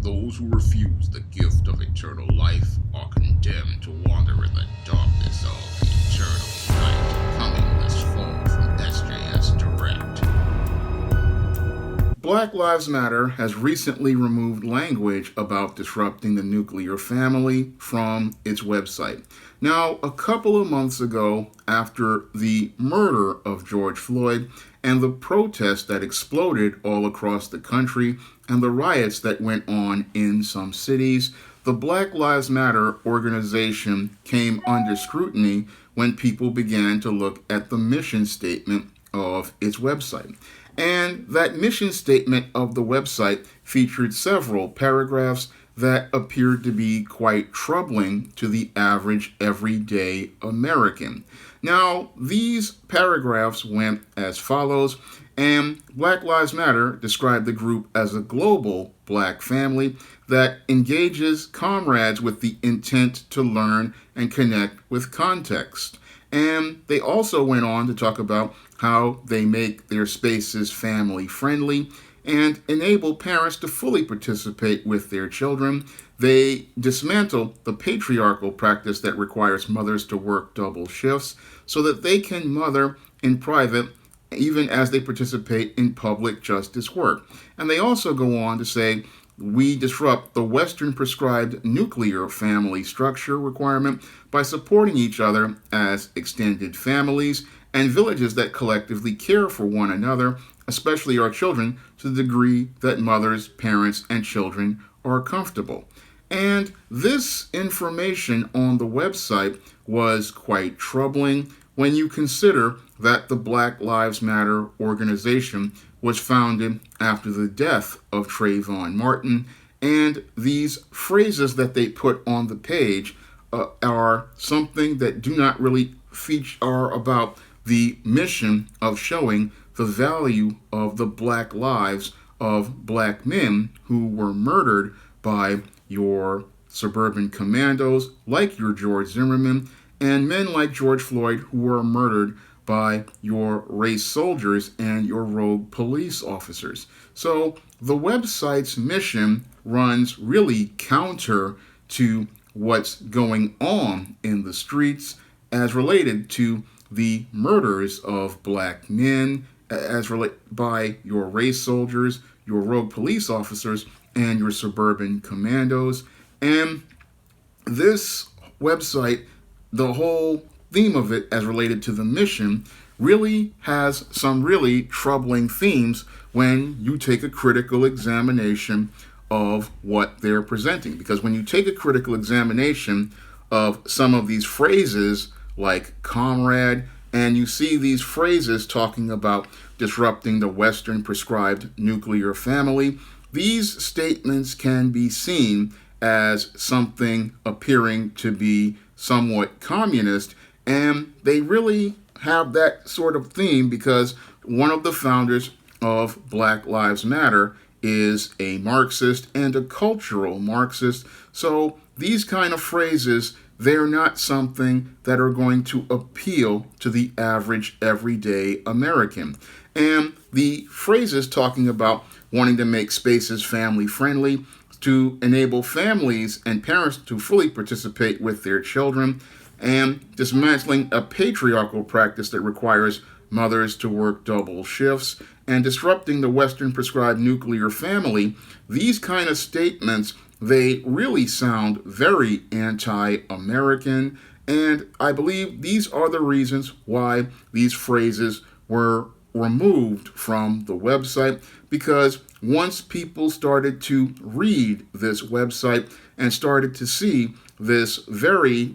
Those who refuse the gift of eternal life are condemned to wander in the darkness of eternal night. Coming this fall from SJS Direct. Black Lives Matter has recently removed language about disrupting the nuclear family from its website. Now, a couple of months ago, after the murder of George Floyd and the protests that exploded all across the country and the riots that went on in some cities, the Black Lives Matter organization came under scrutiny when people began to look at the mission statement of its website. And that mission statement of the website featured several paragraphs that appeared to be quite troubling to the average everyday American. Now, these paragraphs went as follows, and Black Lives Matter described the group as a global black family that engages comrades with the intent to learn and connect with context. And they also went on to talk about how they make their spaces family friendly and enable parents to fully participate with their children. They dismantle the patriarchal practice that requires mothers to work double shifts so that they can mother in private even as they participate in public justice work. And they also go on to say, we disrupt the Western prescribed nuclear family structure requirement by supporting each other as extended families and villages that collectively care for one another, especially our children, to the degree that mothers, parents, and children are comfortable. And this information on the website was quite troubling when you consider that the Black Lives Matter organization was founded after the death of Trayvon Martin, and these phrases that they put on the page are something that do not really are about the mission of showing the value of the black lives of black men who were murdered by your suburban commandos like your George Zimmerman and men like George Floyd who were murdered by your race soldiers and your rogue police officers. So the website's mission runs really counter to what's going on in the streets as related to the murders of black men as related by your race soldiers, your rogue police officers, and your suburban commandos. And this website, the whole theme of it as related to the mission, really has some really troubling themes when you take a critical examination of what they're presenting. Because when you take a critical examination of some of these phrases like comrade, and you see these phrases talking about disrupting the Western prescribed nuclear family, these statements can be seen as something appearing to be somewhat communist, and they really have that sort of theme because one of the founders of Black Lives Matter is a Marxist and a cultural Marxist. So these kind of phrases, they're not something that are going to appeal to the average everyday American. And the phrases talking about wanting to make spaces family friendly, to enable families and parents to fully participate with their children, and dismantling a patriarchal practice that requires mothers to work double shifts, and disrupting the Western prescribed nuclear family, these kind of statements, they really sound very anti-American, and I believe these are the reasons why these phrases were removed from the website, because once people started to read this website and started to see this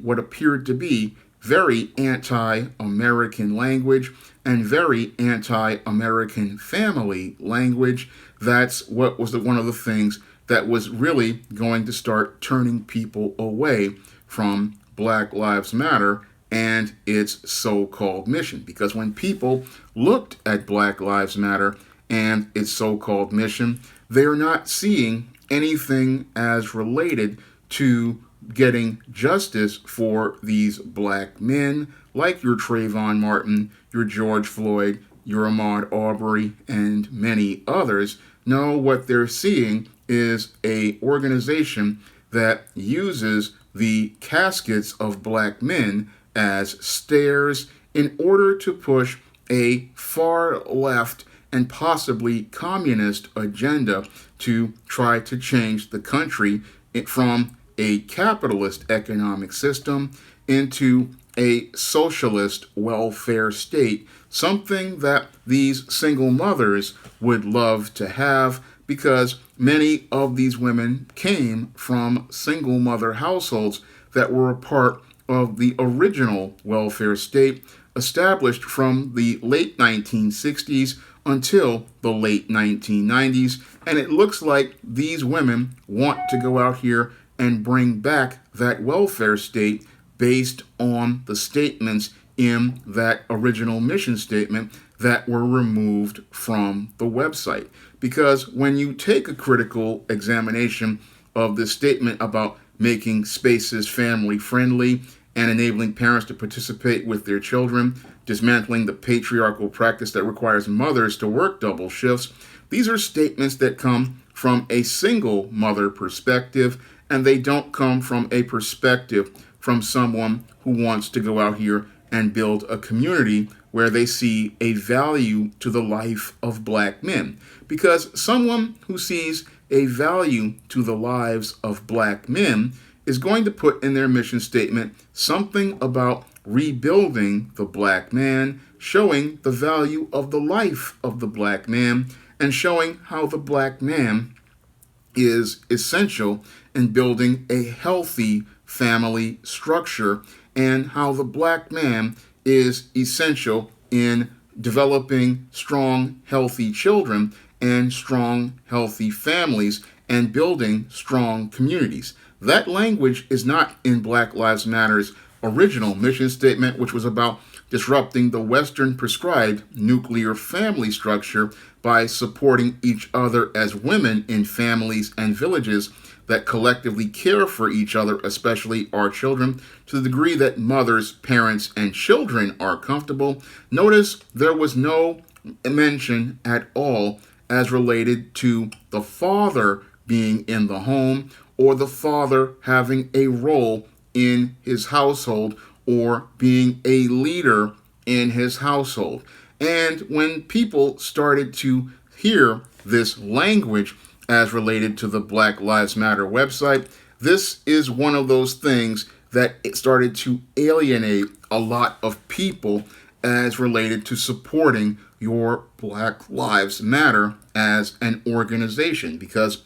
what appeared to be very anti-American language and very anti-American family language, that's what was one of the things that was really going to start turning people away from Black Lives Matter and its so-called mission. Because when people looked at Black Lives Matter and its so-called mission, they're not seeing anything as related to getting justice for these black men like your Trayvon Martin, your George Floyd, your Ahmaud Arbery, and many others. No, what they're seeing is a organization that uses the caskets of black men as stairs in order to push a far left and possibly communist agenda to try to change the country from a capitalist economic system into a socialist welfare state, something that these single mothers would love to have because many of these women came from single mother households that were a part of the original welfare state established from the late 1960s until the late 1990s. And it looks like these women want to go out here and bring back that welfare state based on the statements in that original mission statement that were removed from the website. Because when you take a critical examination of this statement about making spaces family friendly and enabling parents to participate with their children, dismantling the patriarchal practice that requires mothers to work double shifts, these are statements that come from a single mother perspective, and they don't come from a perspective from someone who wants to go out here and build a community where they see a value to the life of black men. Because someone who sees a value to the lives of black men is going to put in their mission statement something about rebuilding the black man, showing the value of the life of the black man, and showing how the black man is essential in building a healthy family structure and how the black man is essential in developing strong, healthy children and strong, healthy families and building strong communities. That language is not in Black Lives Matter's original mission statement, which was about disrupting the Western prescribed nuclear family structure by supporting each other as women in families and villages that collectively care for each other, especially our children, to the degree that mothers, parents, and children are comfortable. Notice there was no mention at all as related to the father being in the home or the father having a role in his household or being a leader in his household. And when people started to hear this language as related to the Black Lives Matter website, this is one of those things that it started to alienate a lot of people as related to supporting your Black Lives Matter as an organization, because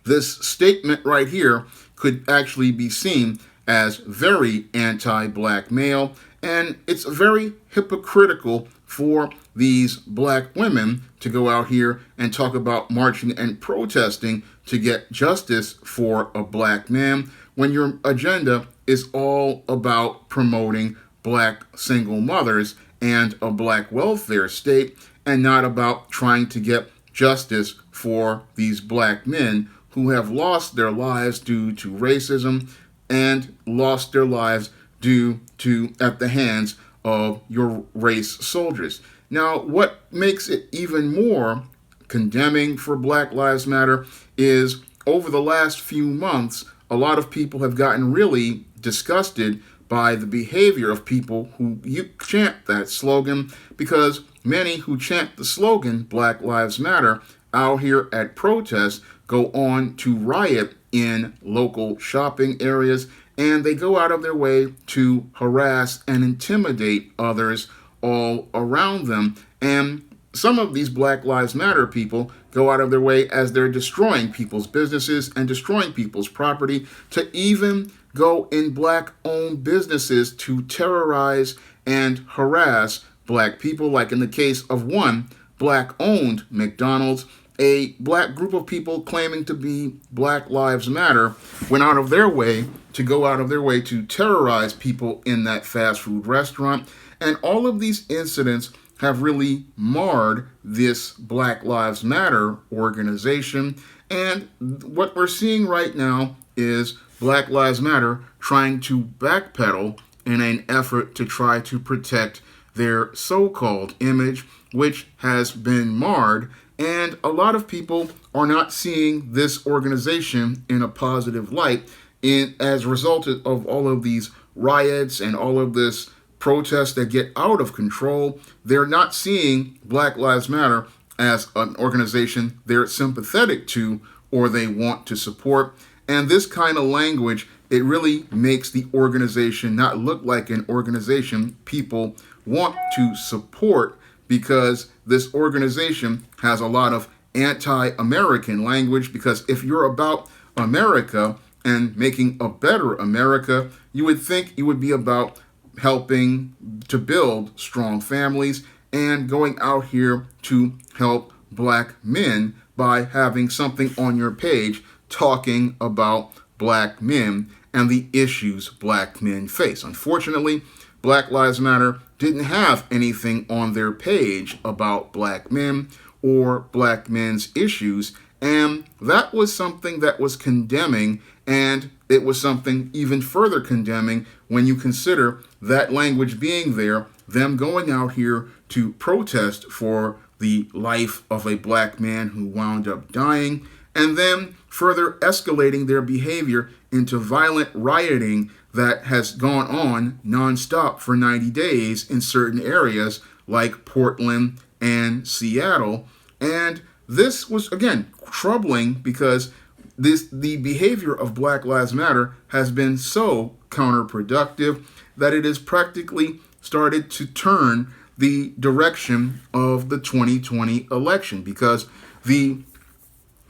this statement right here could actually be seen as very anti-black male, and it's very hypocritical for these black women to go out here and talk about marching and protesting to get justice for a black man when your agenda is all about promoting black single mothers and a black welfare state, and not about trying to get justice for these black men who have lost their lives due to racism and lost their lives due to at the hands of your race soldiers. Now, what makes it even more condemning for Black Lives Matter is over the last few months, a lot of people have gotten really disgusted by the behavior of people who chant that slogan, because many who chant the slogan Black Lives Matter out here at protests go on to riot in local shopping areas, and they go out of their way to harass and intimidate others all around them. And some of these Black Lives Matter people go out of their way as they're destroying people's businesses and destroying people's property to even go in black-owned businesses to terrorize and harass black people, like in the case of one black-owned McDonald's. A black group of people claiming to be Black Lives Matter went out of their way to terrorize people in that fast food restaurant. And all of these incidents have really marred this Black Lives Matter organization. And what we're seeing right now is Black Lives Matter trying to backpedal in an effort to try to protect their so-called image, which has been marred And a lot of people are not seeing this organization in a positive light as a result of all of these riots and all of this protests that get out of control. They're not seeing Black Lives Matter as an organization they're sympathetic to or they want to support. And this kind of language, it really makes the organization not look like an organization people want to support, because this organization has a lot of anti-American language. Because if you're about America and making a better America, you would think you would be about helping to build strong families and going out here to help black men by having something on your page talking about black men and the issues black men face. Unfortunately, Black Lives Matter didn't have anything on their page about black men or black men's issues, and that was something that was condemning, and it was something even further condemning when you consider that language being there, them going out here to protest for the life of a black man who wound up dying, and then further escalating their behavior into violent rioting that has gone on nonstop for 90 days in certain areas like Portland and Seattle. And this was, again, troubling because the behavior of Black Lives Matter has been so counterproductive that it has practically started to turn the direction of the 2020 election, because the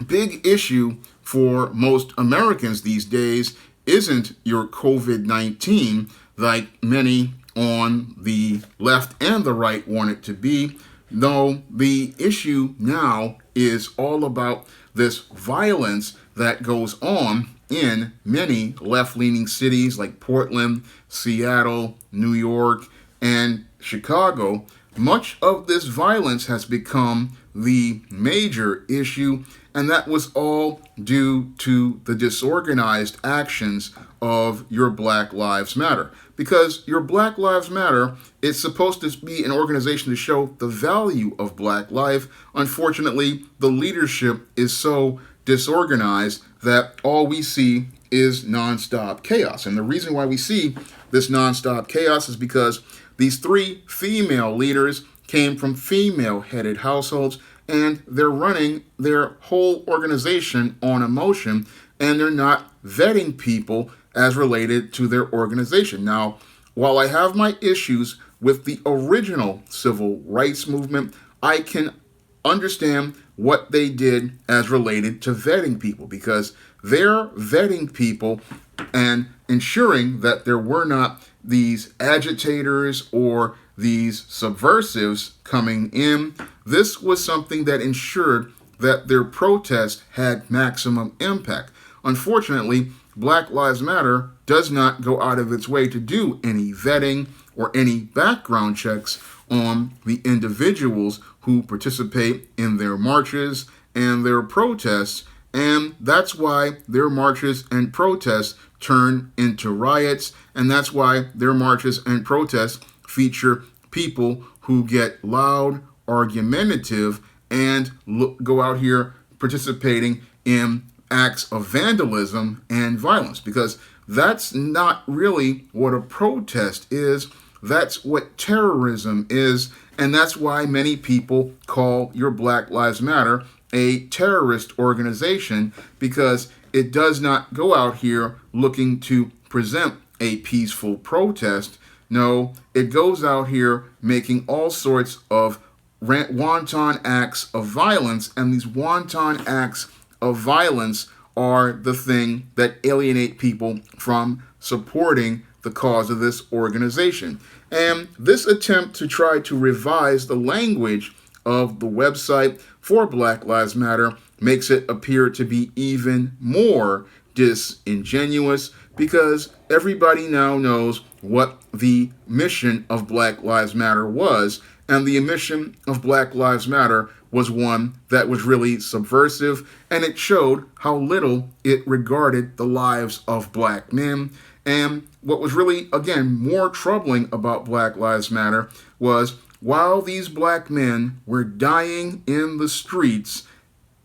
big issue for most Americans these days isn't your COVID-19 like many on the left and the right want it to be. No, the issue now is all about this violence that goes on in many left-leaning cities like Portland, Seattle, New York, and Chicago. Much of this violence has become the major issue, and that was all due to the disorganized actions of your Black Lives Matter. Because your Black Lives Matter is supposed to be an organization to show the value of black life. Unfortunately, the leadership is so disorganized that all we see is nonstop chaos. And the reason why we see this nonstop chaos is because these three female leaders came from female-headed households, and they're running their whole organization on emotion, and they're not vetting people as related to their organization. Now, while I have my issues with the original civil rights movement, I can understand what they did as related to vetting people, because they're vetting people and ensuring that there were not these agitators or these subversives coming in. This was something that ensured that their protest had maximum impact. Unfortunately, Black Lives Matter does not go out of its way to do any vetting or any background checks on the individuals who participate in their marches and their protests. And that's why their marches and protests turn into riots. And that's why their marches and protests feature people who get loud, argumentative, and go out here participating in acts of vandalism and violence, because that's not really what a protest is. That's what terrorism is. And that's why many people call your Black Lives Matter a terrorist organization, because it does not go out here looking to present a peaceful protest. No, it goes out here making all sorts of wanton acts of violence, and these wanton acts of violence are the thing that alienate people from supporting the cause of this organization. And this attempt to try to revise the language of the website for Black Lives Matter makes it appear to be even more disingenuous, because everybody now knows what the mission of Black Lives Matter was. And the mission of Black Lives Matter was one that was really subversive, and it showed how little it regarded the lives of black men. And what was really, again, more troubling about Black Lives Matter was while these black men were dying in the streets,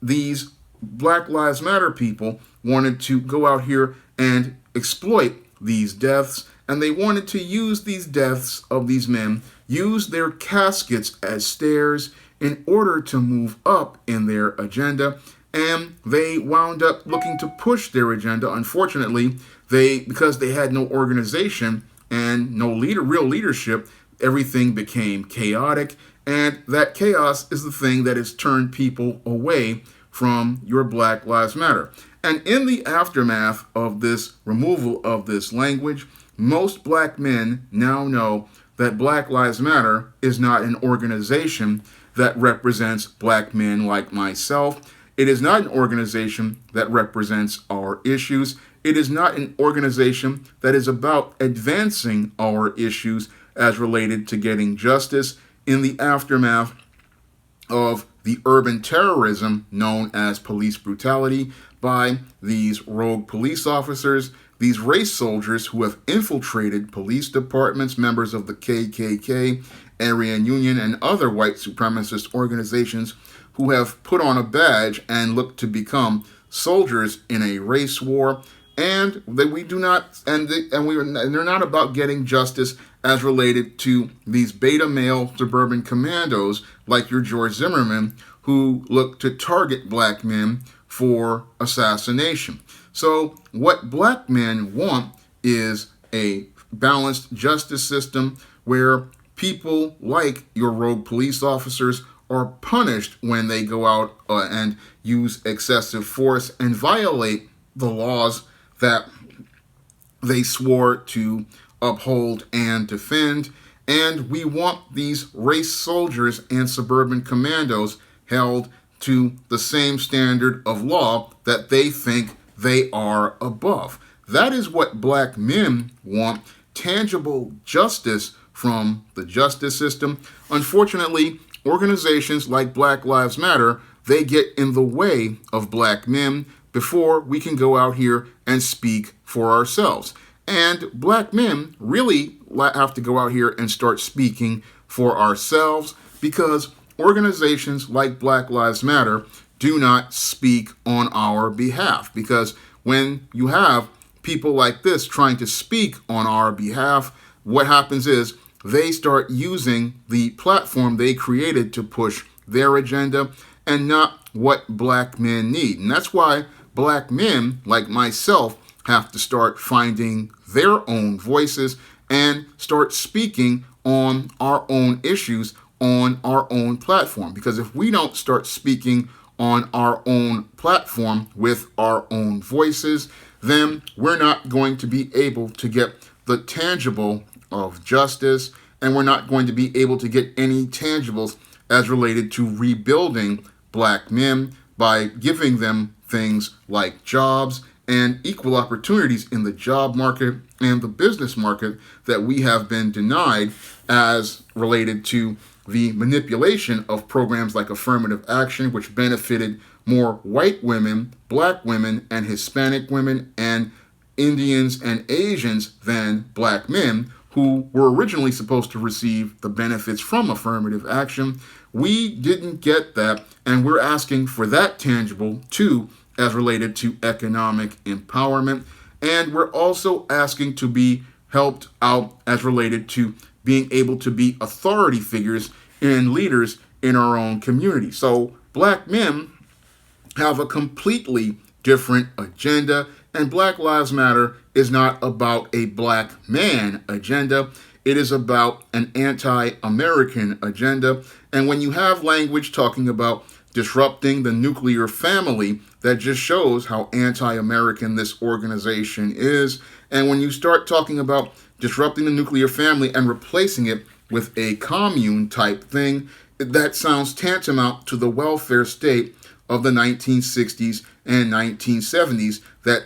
these Black Lives Matter people wanted to go out here and exploit these deaths, and they wanted to use these deaths of these men, use their caskets as stairs in order to move up in their agenda, and they wound up looking to push their agenda. Unfortunately, because they had no organization and no real leadership, everything became chaotic, and that chaos is the thing that has turned people away from your Black Lives Matter. And in the aftermath of this removal of this language, most black men now know that Black Lives Matter is not an organization that represents black men like myself. It is not an organization that represents our issues. It is not an organization that is about advancing our issues as related to getting justice in the aftermath of the urban terrorism known as police brutality by these rogue police officers, these race soldiers who have infiltrated police departments, members of the KKK, Aryan Union, and other white supremacist organizations who have put on a badge and look to become soldiers in a race war. And that we do not, and they're not about getting justice as related to these beta male suburban commandos like your George Zimmerman, who look to target black men for assassination. So what black men want is a balanced justice system where people like your rogue police officers are punished when they go out and use excessive force and violate the laws that they swore to uphold and defend. And we want these race soldiers and suburban commandos held to the same standard of law that they think they are above. That is what black men want: tangible justice from the justice system. Unfortunately, organizations like Black Lives Matter, they get in the way of black men before we can go out here and speak for ourselves. And black men really have to go out here and start speaking for ourselves, because organizations like Black Lives Matter do not speak on our behalf. Because when you have people like this trying to speak on our behalf, what happens is they start using the platform they created to push their agenda and not what black men need. And that's why black men like myself have to start finding their own voices and start speaking on our own issues on our own platform. Because if we don't start speaking on our own platform with our own voices, then we're not going to be able to get the tangible of justice, and we're not going to be able to get any tangibles as related to rebuilding black men by giving them things like jobs and equal opportunities in the job market and the business market that we have been denied as related to the manipulation of programs like affirmative action, which benefited more white women, black women, and Hispanic women, and Indians and Asians than black men, who were originally supposed to receive the benefits from affirmative action. We didn't get that, and we're asking for that tangible too, as related to economic empowerment. And we're also asking to be helped out as related to being able to be authority figures and leaders in our own community. So black men have a completely different agenda, and Black Lives Matter is not about a black man agenda. It is about an anti-American agenda. And when you have language talking about disrupting the nuclear family, that just shows how anti-American this organization is. And when you start talking about disrupting the nuclear family and replacing it with a commune type thing, that sounds tantamount to the welfare state of the 1960s and 1970s that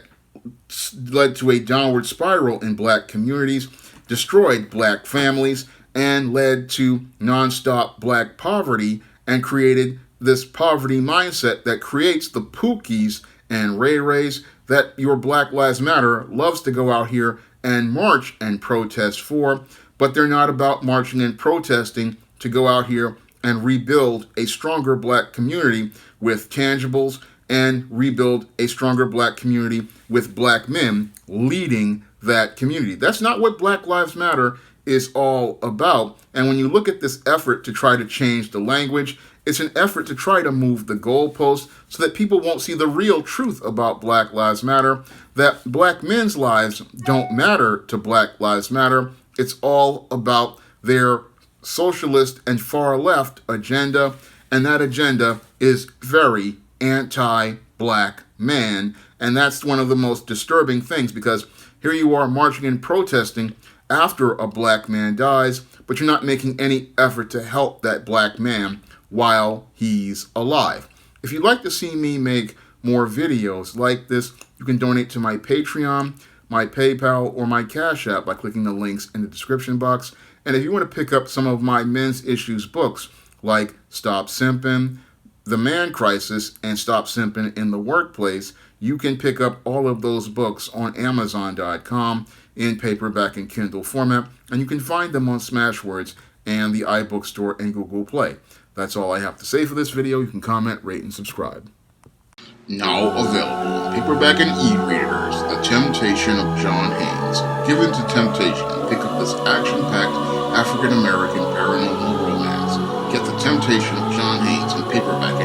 led to a downward spiral in black communities, destroyed black families, and led to nonstop black poverty, and created this poverty mindset that creates the Pookies and Ray Rays that your Black Lives Matter loves to go out here and march and protest for. But they're not about marching and protesting to go out here and rebuild a stronger black community with tangibles and rebuild a stronger black community with black men leading that community. That's not what Black Lives Matter is all about. And when you look at this effort to try to change the language, it's an effort to try to move the goalposts so that people won't see the real truth about Black Lives Matter, that black men's lives don't matter to Black Lives Matter. It's all about their socialist and far left agenda, and that agenda is very anti-black man. And that's one of the most disturbing things, because here you are marching and protesting after a black man dies, but you're not making any effort to help that black man while he's alive. If you'd like to see me make more videos like this, you can donate to my Patreon, my PayPal, or my Cash App by clicking the links in the description box. And if you want to pick up some of my men's issues books, like Stop Simping, The Man Crisis, and Stop Simping in the Workplace, you can pick up all of those books on Amazon.com in paperback and Kindle format, and you can find them on Smashwords and the iBook Store and Google Play. That's all I have to say for this video. You can comment, rate, and subscribe. Now available in paperback and e-readers, The Temptation of John Haynes. Give in to temptation and pick up this action-packed African-American paranormal romance. Get The Temptation of John Haynes in paperback